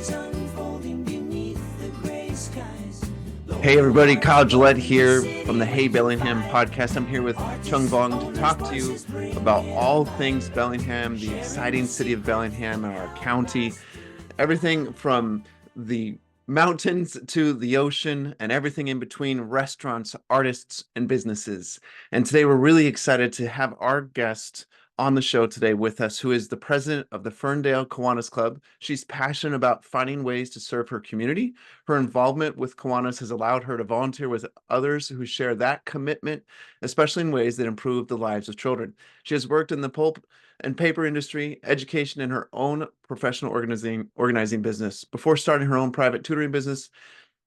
Hey everybody, Kyle Gillette here from the Hey Bellingham podcast. I'm here with Chung Vong to talk to you about all things Bellingham, the exciting city of Bellingham, our county, everything from the mountains to the ocean and everything in between, restaurants, artists, and businesses. And today we're really excited to have our guest on the show today with us, who is the president of the Ferndale Kiwanis Club. She's passionate about finding ways to serve her community. Her involvement with Kiwanis has allowed her to volunteer with others who share that commitment, especially in ways that improve the lives of children. She has worked in the pulp and paper industry, education, and her own professional organizing business. Before starting her own private tutoring business,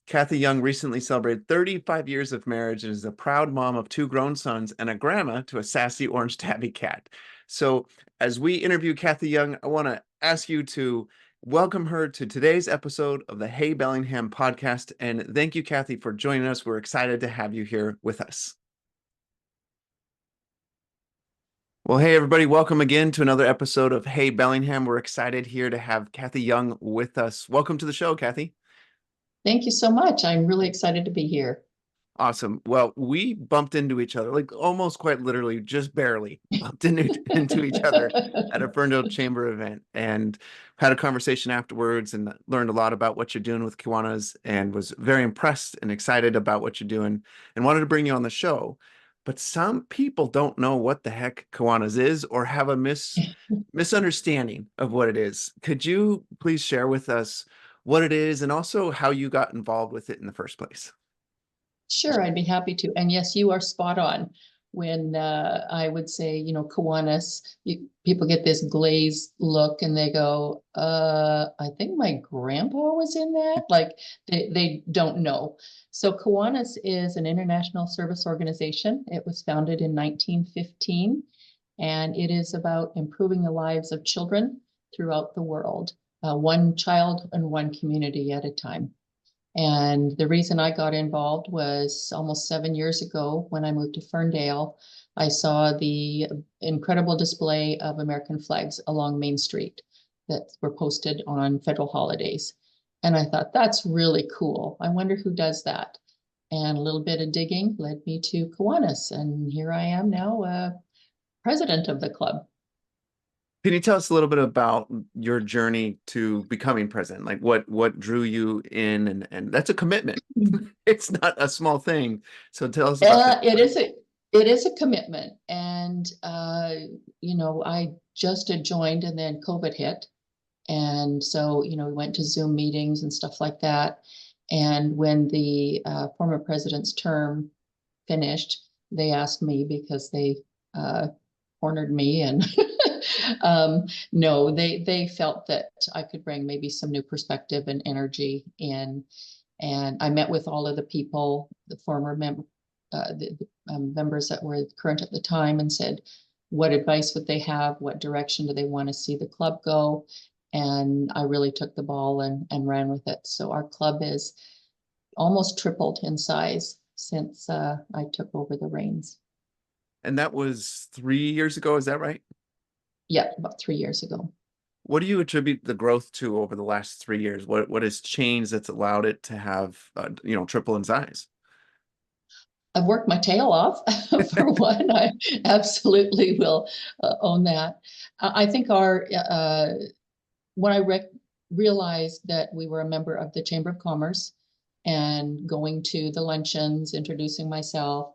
Kathy Young recently celebrated 35 years of marriage and is a proud mom of 2 grown sons and a grandma to a sassy orange tabby cat. So as we interview Kathy Young, I want to ask you to welcome her to today's episode of the Hey Bellingham podcast. And thank you, Kathy, for joining us. We're excited to have you here with us. Well, hey, everybody, welcome again to another episode of Hey Bellingham. We're excited here to have Kathy Young with us. Welcome to the show, Kathy. Thank you so much. I'm really excited to be here. Awesome. Well, we bumped into each other, like almost quite literally, just barely bumped into each other at a Ferndale Chamber event and had a conversation afterwards and learned a lot about what you're doing with Kiwanis and was very impressed and excited about what you're doing and wanted to bring you on the show. But some people don't know what the heck Kiwanis is or have a misunderstanding of what it is. Could you please share with us what it is and also how you got involved with it in the first place? Sure, I'd be happy to. And yes, you are spot on. When I would say, Kiwanis, people get this glazed look and they go, I think my grandpa was in that. Like they don't know. So Kiwanis is an international service organization. It was founded in 1915, and it is about improving the lives of children throughout the world, one child and one community at a time. And the reason I got involved was almost 7 years ago when I moved to Ferndale. I saw the incredible display of American flags along Main Street that were posted on federal holidays. And I thought, that's really cool. I wonder who does that. And a little bit of digging led me to Kiwanis. And here I am now, president of the club. Can you tell us a little bit about your journey to becoming president? Like what drew you in and that's a commitment. It's not a small thing. So tell us about that. It is a commitment. And I just had joined and then COVID hit. And so, we went to Zoom meetings and stuff like that. And when the former president's term finished, they asked me because they cornered me and no, they felt that I could bring maybe some new perspective and energy in. And I met with all of the people, the former members that were current at the time, and said, what advice would they have? What direction do they want to see the club go? And I really took the ball and ran with it. So our club is almost tripled in size since I took over the reins. And that was 3 years ago, is that right? Yeah, about 3 years ago. What do you attribute the growth to over the last 3 years? What has changed that's allowed it to have triple in size? I've worked my tail off for one. I absolutely will own that. I think when I realized that we were a member of the Chamber of Commerce and going to the luncheons, introducing myself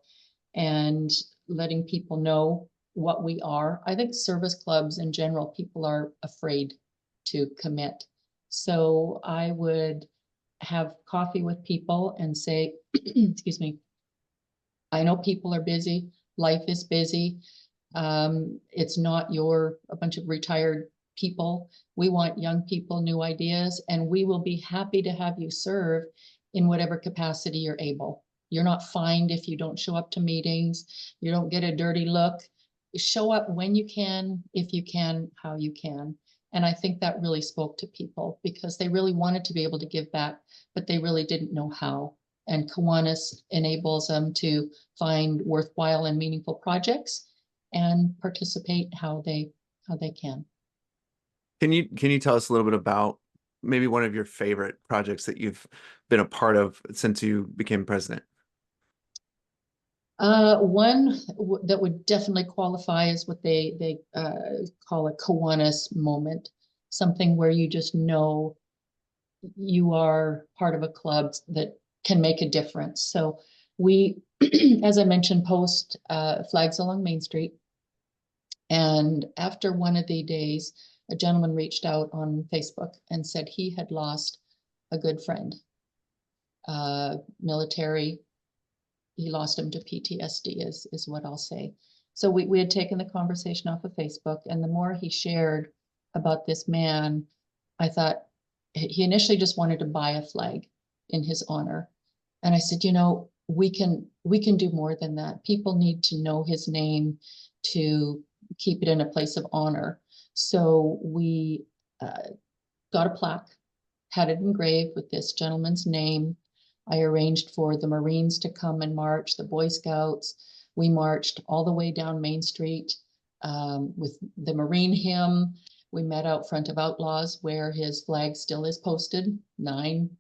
and letting people know what we are. I think service clubs in general, people are afraid to commit. So I would have coffee with people and say, excuse me, I know people are busy. Life is busy. It's not a bunch of retired people. We want young people, new ideas, and we will be happy to have you serve in whatever capacity you're able. You're not fined if you don't show up to meetings. You don't get a dirty look. Show up when you can, if you can, how you can. And I think that really spoke to people because they really wanted to be able to give back, but they really didn't know how. And Kiwanis enables them to find worthwhile and meaningful projects and participate how they can. Can you tell us a little bit about maybe one of your favorite projects that you've been a part of since you became president? One that would definitely qualify is what they call a Kiwanis moment, something where you just know you are part of a club that can make a difference. So we, as I mentioned, post flags along Main Street. And after one of the days, a gentleman reached out on Facebook and said he had lost a good friend, military. He lost him to PTSD is what I'll say. So we had taken the conversation off of Facebook, and the more he shared about this man, I thought he initially just wanted to buy a flag in his honor. And I said, we can do more than that. People need to know his name to keep it in a place of honor. So we got a plaque, had it engraved with this gentleman's name. I arranged for the Marines to come and march, the Boy Scouts. We marched all the way down Main Street with the Marine hymn. We met out front of Outlaws where his flag still is posted, nine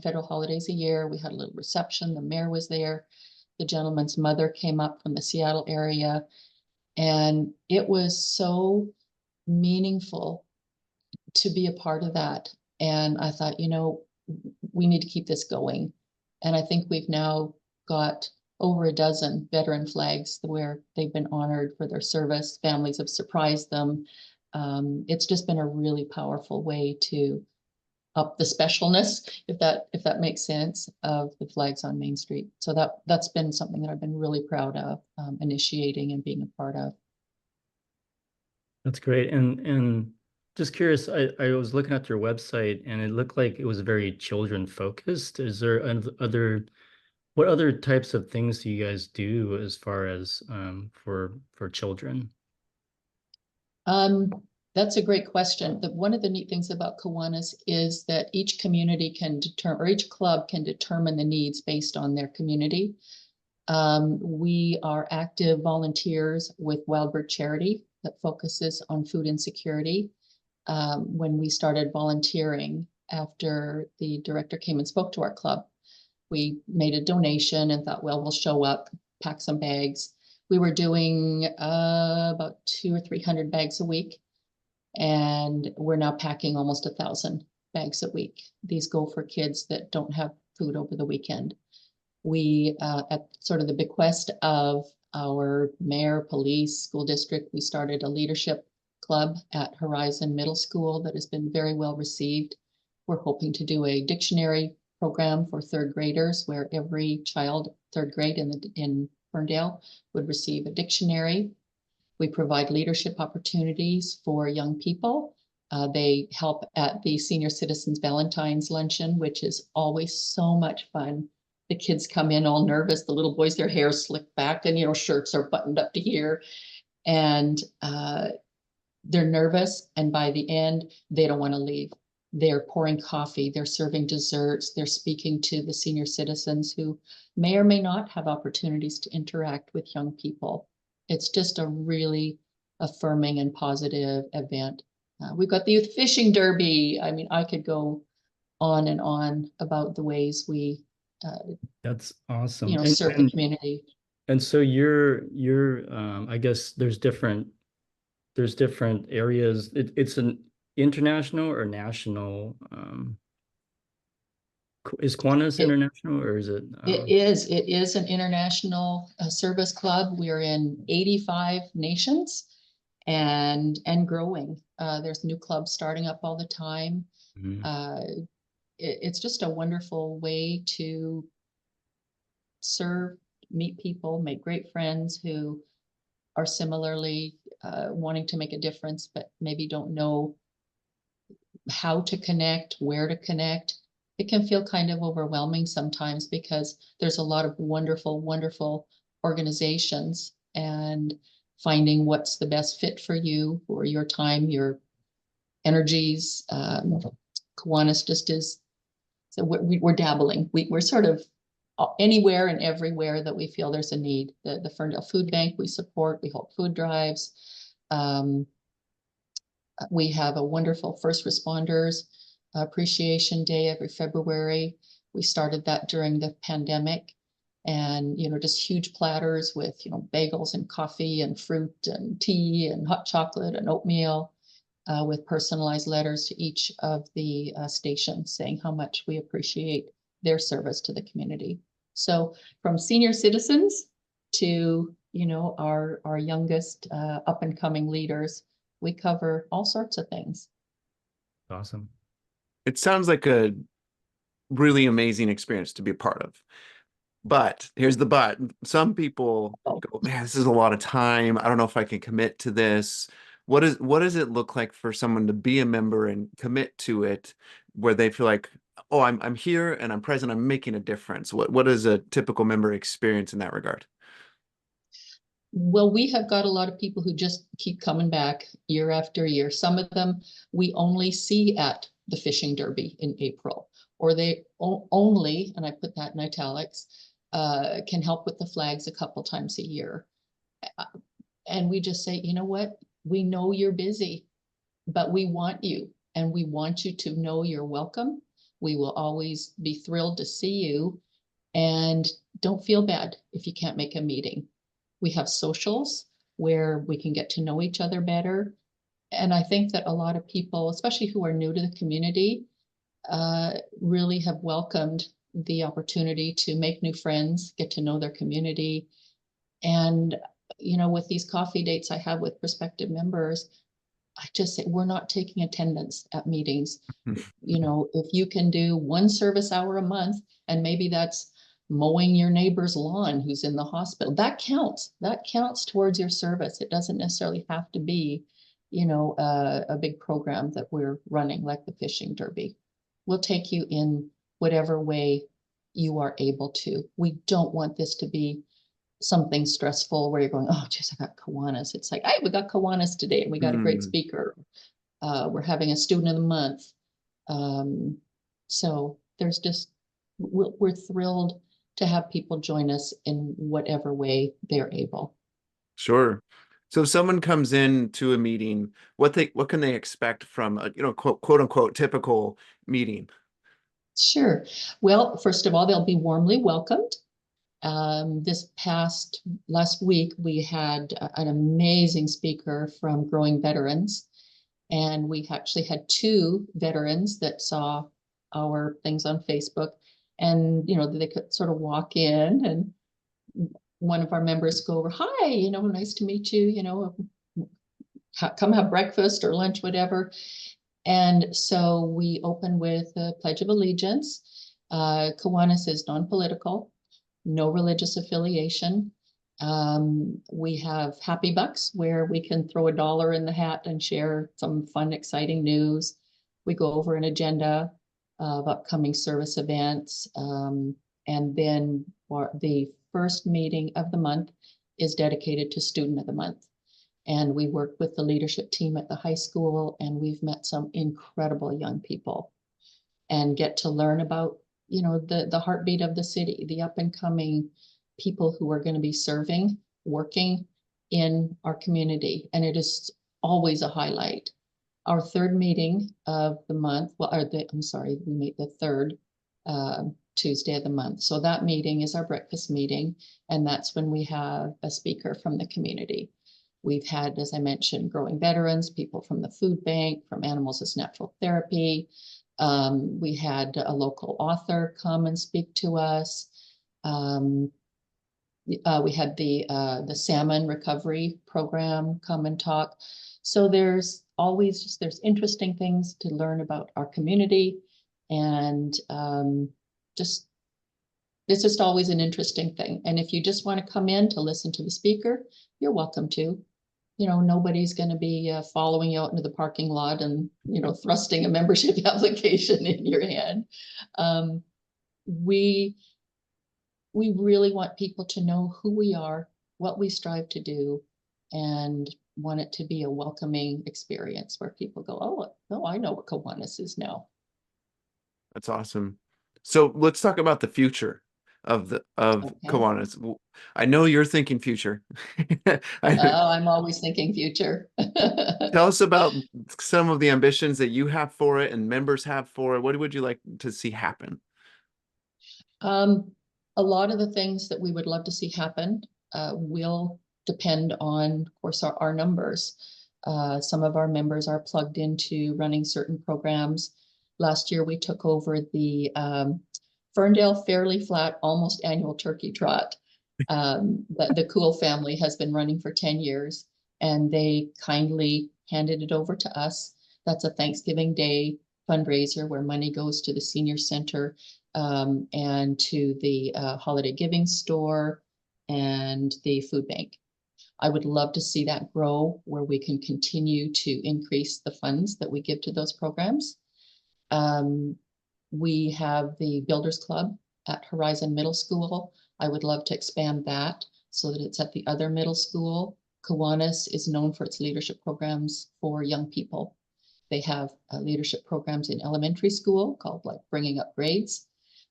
federal holidays a year. We had a little reception. The mayor was there. The gentleman's mother came up from the Seattle area. And it was so meaningful to be a part of that. And I thought, we need to keep this going. And I think we've now got over a dozen veteran flags where they've been honored for their service. Families have surprised them. It's just been a really powerful way to up the specialness, if that makes sense, of the flags on Main Street. So that's been something that I've been really proud of, initiating and being a part of. That's great. And just curious, I was looking at your website and it looked like it was very children focused. Is there what other types of things do you guys do as far as for children? That's a great question. One of the neat things about Kiwanis is that each community can determine, or each club can determine the needs based on their community. We are active volunteers with Wildbird Charity that focuses on food insecurity. When we started volunteering after the director came and spoke to our club, we made a donation and thought, well, we'll show up, pack some bags. We were doing about 200 or 300 bags a week, and we're now packing almost 1,000 bags a week. These go for kids that don't have food over the weekend. We, at sort of the bequest of our mayor, police, school district, we started a leadership club at Horizon Middle School that has been very well received. We're hoping to do a dictionary program for third graders where every child, third grade in Ferndale, would receive a dictionary. We provide leadership opportunities for young people. They help at the Senior Citizens Valentine's Luncheon, which is always so much fun. The kids come in all nervous. The little boys, their hair slicked back and, shirts are buttoned up to here. And they're nervous. And by the end, they don't want to leave. They're pouring coffee. They're serving desserts. They're speaking to the senior citizens who may or may not have opportunities to interact with young people. It's just a really affirming and positive event. We've got the Youth Fishing Derby. I mean, I could go on and on about the ways we That's awesome. serve the community. And so you're I guess there's different areas. It's an international or national is Kiwanis international or is it It is an international service club. We are in 85 nations and growing. There's new clubs starting up all the time. Mhm. It's just a wonderful way to serve, meet people, make great friends who are similarly wanting to make a difference, but maybe don't know how to connect, where to connect. It can feel kind of overwhelming sometimes because there's a lot of wonderful, wonderful organizations, and finding what's the best fit for you or your time, your energies. Kiwanis just is, so we're dabbling. We're sort of anywhere and everywhere that we feel there's a need. The Ferndale Food Bank we support, we hold food drives. We have a wonderful first responders Appreciation Day every February. We started that during the pandemic. And, just huge platters with, bagels and coffee and fruit and tea and hot chocolate and oatmeal, with personalized letters to each of the stations saying how much we appreciate their service to the community. So from senior citizens to, our youngest up and coming leaders, we cover all sorts of things. Awesome. It sounds like a really amazing experience to be a part of. But here's the but. Some people go, man, this is a lot of time. I don't know if I can commit to this. What does it look like for someone to be a member and commit to it where they feel like, oh, I'm here and I'm present, I'm making a difference? What is a typical member experience in that regard? Well, we have got a lot of people who just keep coming back year after year. Some of them we only see at the fishing derby in April, or they only, and I put that in italics, can help with the flags a couple times a year. And we just say, you know what? We know you're busy, but we want you, and we want you to know you're welcome. We will always be thrilled to see you, and don't feel bad if you can't make a meeting. We have socials where we can get to know each other better. And I think that a lot of people, especially who are new to the community, really have welcomed the opportunity to make new friends, get to know their community. And, with these coffee dates I have with prospective members, I just say, we're not taking attendance at meetings. If you can do one service hour a month, and maybe that's mowing your neighbor's lawn who's in the hospital, that counts. That counts towards your service. It doesn't necessarily have to be, a big program that we're running like the fishing derby. We'll take you in whatever way you are able to. We don't want this to be something stressful where you're going, oh, geez, I got Kiwanis. It's like, hey, we got Kiwanis today and we got a great speaker. We're having a student of the month. So there's just, we're thrilled to have people join us in whatever way they're able. Sure. So if someone comes in to a meeting, what can they expect from a, quote unquote typical meeting? Sure. Well, first of all, they'll be warmly welcomed. This last week, we had an amazing speaker from Growing Veterans. And we actually had two veterans that saw our things on Facebook, and, they could sort of walk in, and one of our members go over, hi, nice to meet you, come have breakfast or lunch, whatever. And so we open with a Pledge of Allegiance. Kiwanis is non-political, no religious affiliation. We have Happy Bucks where we can throw $1 in the hat and share some fun, exciting news. We go over an agenda of upcoming service events. And then the first meeting of the month is dedicated to Student of the Month. And we work with the leadership team at the high school, and we've met some incredible young people and get to learn about, the heartbeat of the city, the up and coming people who are going to be serving, working in our community. And it is always a highlight. Our third meeting of the month, we meet the third Tuesday of the month. So that meeting is our breakfast meeting. And that's when we have a speaker from the community. We've had, as I mentioned, Growing Veterans, people from the food bank, from Animals as Natural Therapy. We had a local author come and speak to us. We had the salmon recovery program come and talk. So there's interesting things to learn about our community, and it's just always an interesting thing. And if you just want to come in to listen to the speaker, you're welcome to. Nobody's going to be following you out into the parking lot and, thrusting a membership application in your hand. We really want people to know who we are, what we strive to do, and want it to be a welcoming experience where people go, oh, no, I know what Kiwanis is now. That's awesome. So let's talk about the future. of Okay. Kiwanis. I know you're thinking future. Oh, I'm always thinking future. Tell us about some of the ambitions that you have for it and members have for it. What would you like to see happen? A lot of the things that we would love to see happen will depend on, of course, our numbers. Some of our members are plugged into running certain programs. Last year, we took over the Ferndale Fairly Flat almost annual turkey trot. The Cool family has been running for 10 years, and they kindly handed it over to us. That's a Thanksgiving Day fundraiser where money goes to the senior center and to the holiday giving store and the food bank. I would love to see that grow where we can continue to increase the funds that we give to those programs. We have the Builders Club at Horizon Middle School. I would love to expand that so that it's at the other middle school. Kiwanis is known for its leadership programs for young people. They have leadership programs in elementary school called like Bringing Up Grades.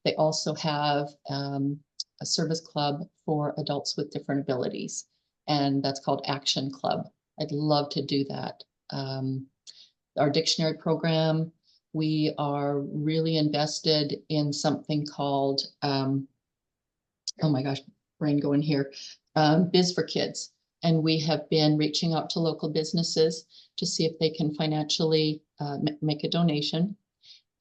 They also have a service club for adults with different abilities, and that's called Action Club. I'd love to do that. Our dictionary program, we are really invested in something called, oh my gosh, brain going here, Biz for Kids. And we have been reaching out to local businesses to see if they can financially make a donation.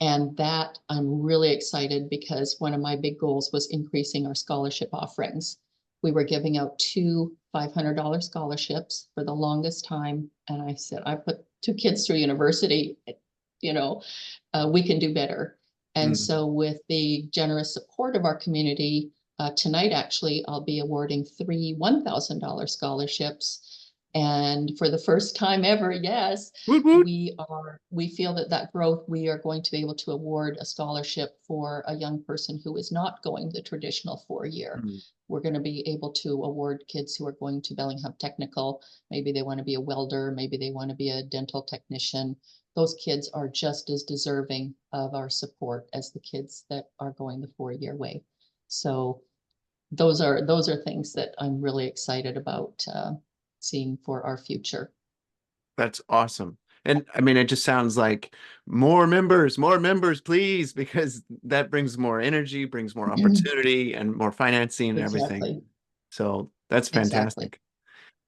And that I'm really excited because one of my big goals was increasing our scholarship offerings. We were giving out two $500 scholarships for the longest time. And I said, I put two kids through university, we can do better. And so with the generous support of our community, tonight, actually, I'll be awarding three $1,000 scholarships. And for the first time ever, yes, Woot woot. we feel that growth, we are going to be able to award a scholarship for a young person who is not going the traditional 4-year. We're going to be able to award kids who are going to Bellingham Technical. Maybe they want to be a welder, maybe they want to be a dental technician. Those kids are just as deserving of our support as the kids that are going the 4-year way. So those are things that I'm really excited about seeing for our future. That's awesome. And I mean, it just sounds like more members, please, because that brings more energy, brings more opportunity and more financing and everything. Exactly. So that's Exactly. fantastic.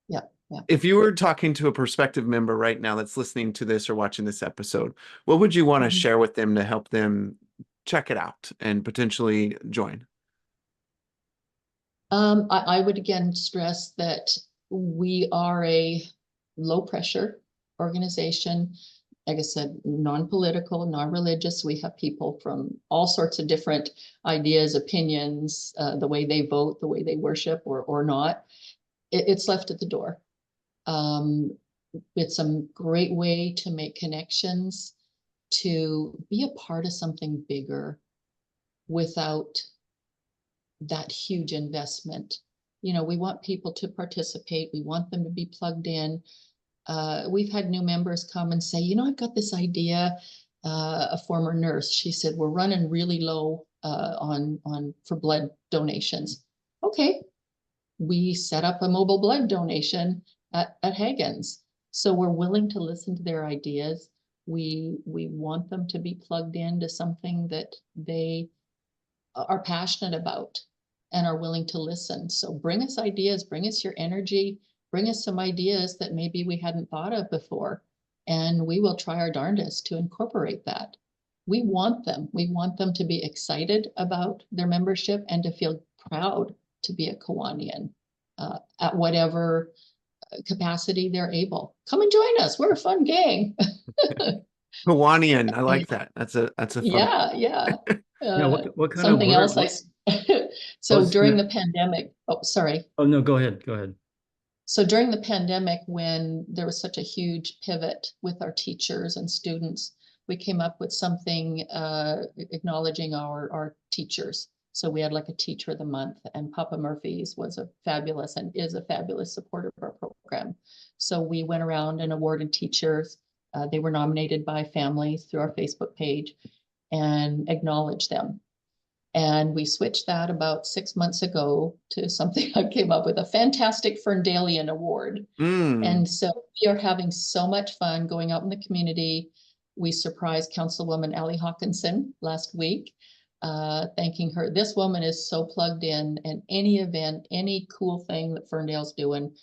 Yeah. Yeah. If you were talking to a prospective member right now that's listening to this or watching this episode, what would you want to share with them to help them check it out and potentially join? I would again stress that we are a low pressure organization. Like I said, non-political, non-religious. We have people from all sorts of different ideas, opinions, the way they vote, the way they worship or not. It's left at the door. It's a great way to make connections, to be a part of something bigger without that huge investment. We want people to participate. We want them to be plugged in. We've had new members come and say, I've got this idea. A former nurse, she said, we're running really low for blood donations. Okay, we set up a mobile blood donation at Hagen's. So we're willing to listen to their ideas. We want them to be plugged into something that they are passionate about and are willing to listen. So bring us ideas, bring us your energy, bring us some ideas that maybe we hadn't thought of before, and we will try our darndest to incorporate that. We want them to be excited about their membership and to feel proud to be a Kiwanian at whatever capacity they're able. Come and join us. We're a fun gang. Kiwanian, I like that. That's a fun. Yeah. Now, what kind of Something word? else so during the pandemic, sorry. Oh, no, go ahead. Go ahead. So during the pandemic, when there was such a huge pivot with our teachers and students, we came up with something acknowledging our teachers. So we had like a teacher of the month, and Papa Murphy's was a fabulous and is a fabulous supporter of our program. So we went around and awarded teachers. They were nominated by families through our Facebook page and acknowledged them. And we switched that about 6 months ago to something I came up with, a fantastic Ferndalian award. And so we are having so much fun going out in the community. We surprised Councilwoman Ally Hawkinson last week, thanking her. This woman is so plugged in, and any event, any cool thing that Ferndale's doing,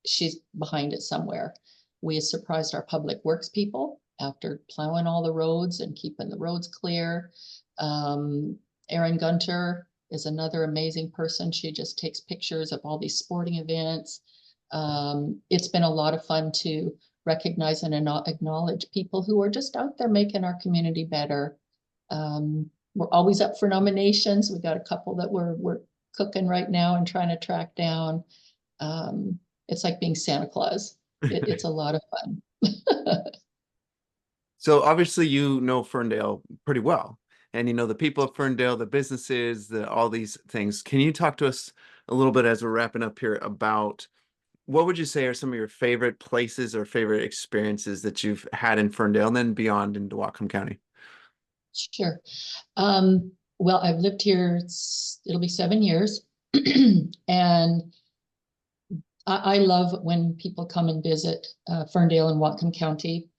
she's behind it somewhere. We surprised our public works people after plowing all the roads and keeping the roads clear. Erin Gunter is another amazing person. She just takes pictures of all these sporting events. It's been a lot of fun to recognize and acknowledge people who are just out there making our community better. We're always up for nominations. We got a couple that we're cooking right now and trying to track down. It's like being Santa Claus. It's a lot of fun. So obviously you know Ferndale pretty well, and you know the people of Ferndale, the businesses, all these things. Can you talk to us a little bit as we're wrapping up here about what would you say are some of your favorite places or favorite experiences that you've had in Ferndale and then beyond into Whatcom County? Sure. Well, I've lived here, it'll be 7 years. And I love when people come and visit Ferndale and Whatcom County.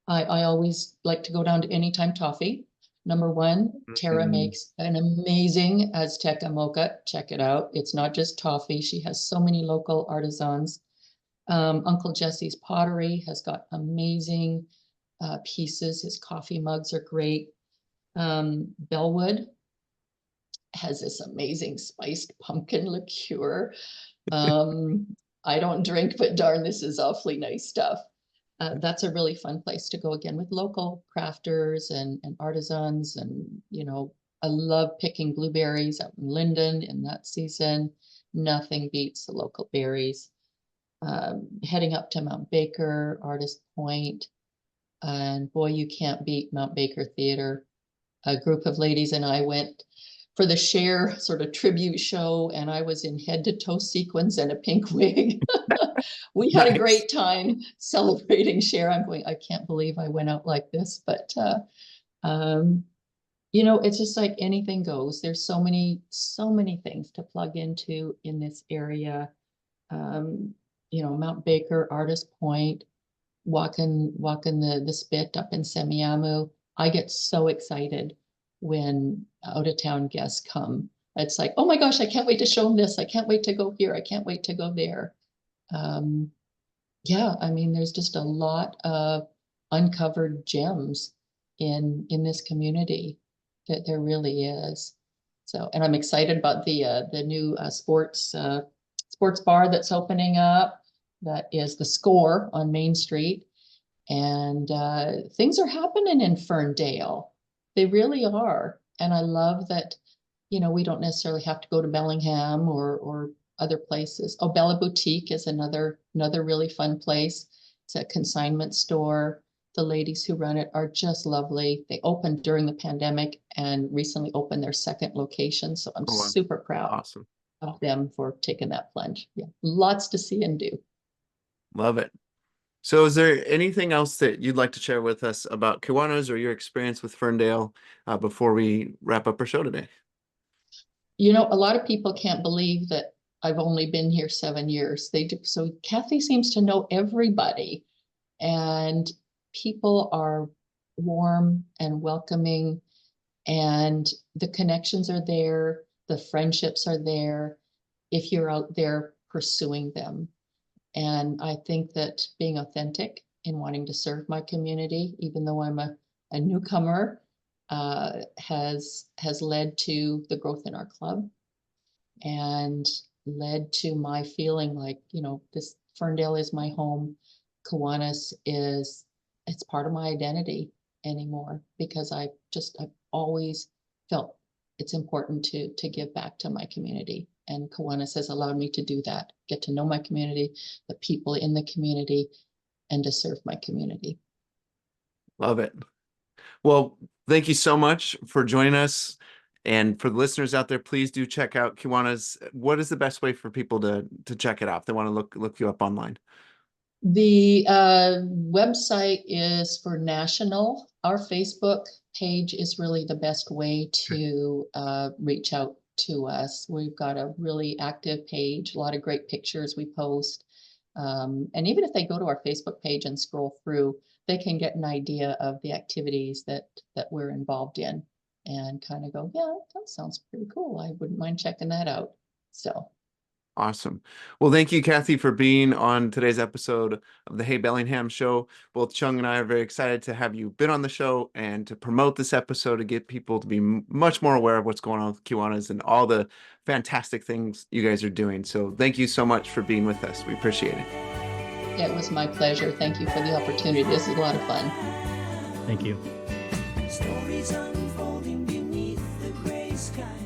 I always like to go down to Anytime Toffee. Number one, Tara makes an amazing Azteca mocha. Check it out. It's not just toffee. She has so many local artisans. Uncle Jesse's Pottery has got amazing pieces. His coffee mugs are great. Bellwood has this amazing spiced pumpkin liqueur. I don't drink, but darn, this is awfully nice stuff. That's a really fun place to go again with local crafters and artisans. And, you know, I love picking blueberries out in Linden in that season. Nothing beats the local berries. Heading up to Mount Baker, Artist Point, and boy, you can't beat Mount Baker Theater. A group of ladies and I went for the Cher sort of tribute show, and I was in head to toe sequins and a pink wig. We had a great time celebrating Cher. I'm going, I can't believe I went out like this, but you know, it's just like anything goes. There's so many things to plug into in this area. You know, Mount Baker, Artist Point, walking the spit up in Semiahmoo. I get so excited when out of town guests come. It's like, oh my gosh, I can't wait to show them this. I can't wait to go here. I can't wait to go there. Yeah, I mean, there's just a lot of uncovered gems in this community that there really is. So, and I'm excited about the new sports bar that's opening up. That is the Score on Main Street. And things are happening in Ferndale. They really are. And I love that, you know, we don't necessarily have to go to Bellingham or other places. Oh, Bella Boutique is another really fun place. It's a consignment store. The ladies who run it are just lovely. They opened during the pandemic and recently opened their second location. So I'm super proud of them for taking that plunge. Yeah, lots to see and do. Love it. So is there anything else that you'd like to share with us about Kiwanis or your experience with Ferndale before we wrap up our show today? You know, a lot of people can't believe that I've only been here 7 years. They do. So Kathy seems to know everybody, and people are warm and welcoming, and the connections are there. The friendships are there if you're out there pursuing them. And I think that being authentic in wanting to serve my community, even though I'm a newcomer, has led to the growth in our club and led to my feeling like, you know, this Ferndale is my home. Kiwanis it's part of my identity anymore, because I've always felt it's important to give back to my community. And Kiwanis has allowed me to do that, get to know my community, the people in the community, and to serve my community. Love it. Well, thank you so much for joining us. And for the listeners out there, please do check out Kiwanis. What is the best way for people to check it out if they want to look you up online? The website is for national. Our Facebook page is really the best way to reach out to us. We've got a really active page, a lot of great pictures we post. And even if they go to our Facebook page and scroll through, they can get an idea of the activities that we're involved in and kind of go, yeah, that sounds pretty cool. I wouldn't mind checking that out. So. Awesome. Well, thank you, Kathy, for being on today's episode of the Hey Bellingham show. Both Chung and I are very excited to have you been on the show and to promote this episode to get people to be much more aware of what's going on with Kiwanis and all the fantastic things you guys are doing. So thank you so much for being with us. We appreciate it. It was my pleasure. Thank you for the opportunity. This is a lot of fun. Thank you. Stories unfolding beneath the gray sky.